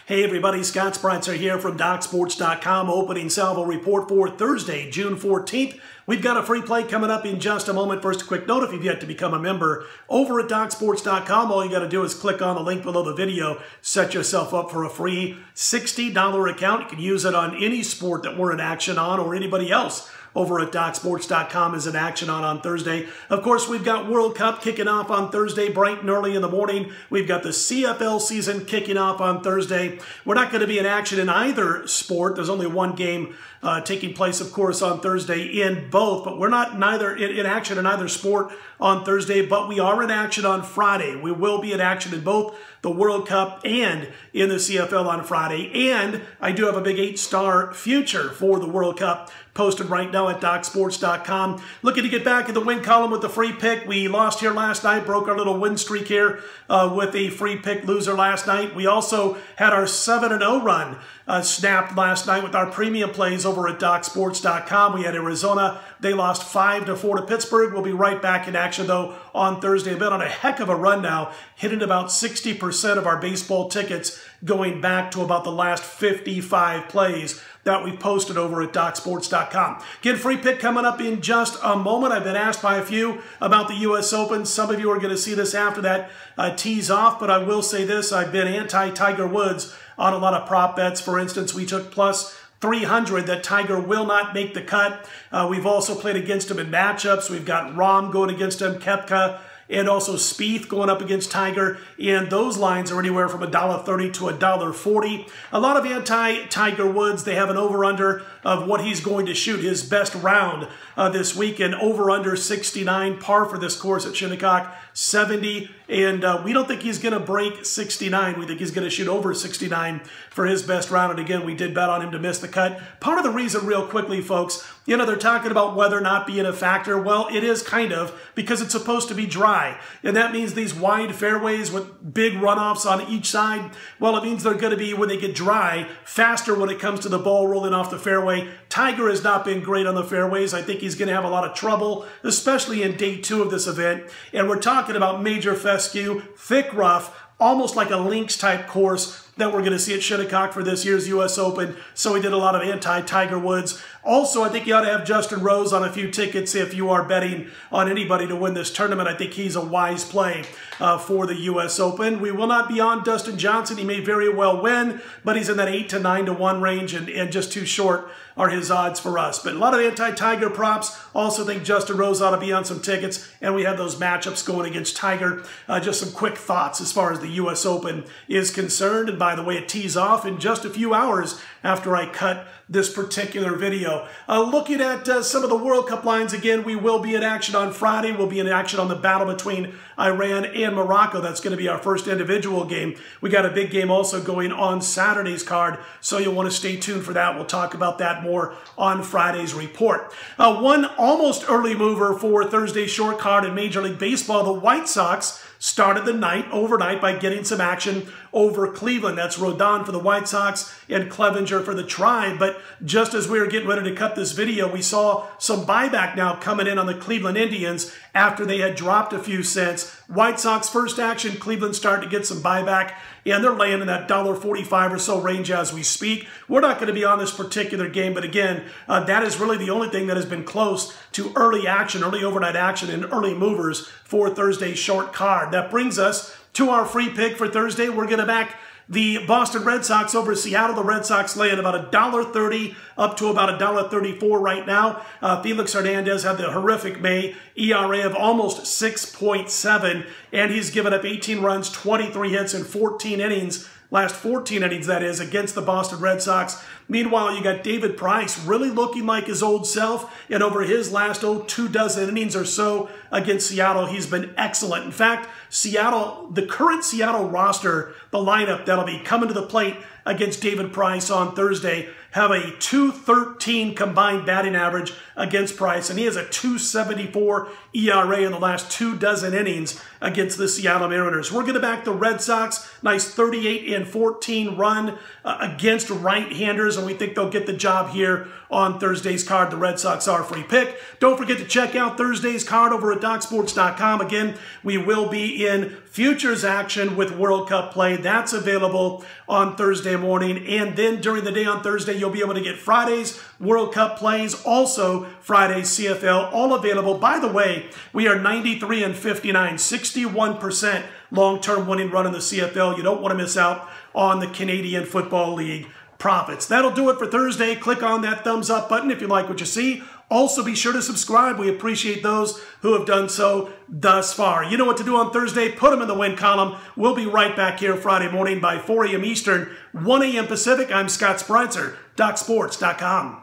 Hey everybody, Scott Spreitzer here from DocSports.com. Opening salvo report for Thursday, June 14th. We've got a free play coming up in just a moment. First, a quick note, if you've yet to become a member over at DocSports.com, all you got to do is click on the link below the video, set yourself up for a free $60 account. You can use it on any sport that we're in action on or anybody else over at DocSports.com is in action on Thursday. Of course, we've got World Cup kicking off on Thursday, bright and early in the morning. We've got the CFL season kicking off on Thursday. We're not going to be in action in either sport. There's only one game taking place, of course, on Thursday in both, but we're not in action in either sport on Thursday, but we are in action on Friday. We will be in action in both the World Cup and in the CFL on Friday, and I do have a big 8-star future for the World Cup posted right now at DocSports.com. Looking to get back in the win column with the free pick. We lost here last night, broke our little win streak here with a free pick loser last night. We also had our 7-0 run snapped last night with our premium plays over at DocSports.com. We had Arizona. They lost 5-4 to Pittsburgh. We'll be right back in action, though, on Thursday. Been on a heck of a run now, hitting about 60% of our baseball tickets going back to about the last 55 plays that we posted over at DocSports.com. Get free pick coming up in just a moment. I've been asked by a few about the U.S. Open. Some of you are going to see this after that tease off, but I will say this. I've been anti-Tiger Woods on a lot of prop bets. For instance, we took plus 300 that Tiger will not make the cut. We've also played against him in matchups. We've got Rahm going against him, Koepka, and also Spieth going up against Tiger, and those lines are anywhere from $1.30 to $1.40. A lot of anti-Tiger Woods, they have an over-under of what he's going to shoot, his best round this weekend, over-under 69, par for this course at Shinnecock, 70, and we don't think he's going to break 69. We think he's going to shoot over 69 for his best round, and again, we did bet on him to miss the cut. Part of the reason, real quickly, folks, you know, they're talking about weather not being a factor. Well, it is kind of, because it's supposed to be dry. And that means these wide fairways with big runoffs on each side, well, it means they're going to be, when they get dry, faster when it comes to the ball rolling off the fairway. Tiger has not been great on the fairways. I think he's going to have a lot of trouble, especially in day 2 of this event. And we're talking about major fescue, thick rough, almost like a links-type course that we're going to see at Shinnecock for this year's U.S. Open. So we did a lot of anti-Tiger Woods. Also, I think you ought to have Justin Rose on a few tickets if you are betting on anybody to win this tournament. I think he's a wise play for the U.S. Open. We will not be on Dustin Johnson. He may very well win, but he's in that 8 to 9 to 1 range, and just too short are his odds for us. But a lot of anti-Tiger props. Also think Justin Rose ought to be on some tickets, and we have those matchups going against Tiger. Just some quick thoughts as far as the U.S. Open is concerned. And by the way, it tees off in just a few hours after I cut this particular video. Looking at some of the World Cup lines again, we will be in action on Friday. We'll be in action on the battle between Iran and Morocco. That's going to be our first individual game. We got a big game also going on Saturday's card, so you'll want to stay tuned for that. We'll talk about that more on Friday's report. One almost early mover for Thursday's short card in Major League Baseball, the White Sox started the night overnight by getting some action over Cleveland. That's Rodon for the White Sox and Clevenger for the Tribe. But just as we were getting ready to cut this video, we saw some buyback now coming in on the Cleveland Indians after they had dropped a few cents. White Sox first action, Cleveland starting to get some buyback, and they're laying in that $1.45 or so range as we speak. We're not going to be on this particular game, but again, that is really the only thing that has been close to early action, early overnight action, and early movers for Thursday's short card. That brings us to our free pick for Thursday. We're going to back the Boston Red Sox over Seattle. The Red Sox laying about $1.30 up to about $1.34 right now. Felix Hernandez had the horrific May, ERA of almost 6.7, and he's given up 18 runs, 23 hits, and 14 innings. Last 14 innings, that is, against the Boston Red Sox. Meanwhile, you got David Price really looking like his old self, and over his last 2 dozen innings or so against Seattle, he's been excellent. In fact, Seattle, the current Seattle roster, the lineup that'll be coming to the plate against David Price on Thursday, have a .213 combined batting average against Price, and he has a .274 ERA in the last 24 innings against the Seattle Mariners. We're going to back the Red Sox. Nice 38-14 run against right-handers, and we think they'll get the job here on Thursday's card. The Red Sox are a free pick. Don't forget to check out Thursday's card over at DocSports.com. Again, we will be in futures action with World Cup play. That's available on Thursday morning. And then during the day on Thursday, you'll be able to get Friday's World Cup plays, also Friday's CFL, all available. By the way, we are 93-59, 61% long-term winning run in the CFL. You don't want to miss out on the Canadian Football League profits. That'll do it for Thursday. Click on that thumbs up button if you like what you see. Also, be sure to subscribe. We appreciate those who have done so thus far. You know what to do on Thursday. Put them in the win column. We'll be right back here Friday morning by 4 a.m. Eastern, 1 a.m. Pacific. I'm Scott Spreitzer, DocSports.com.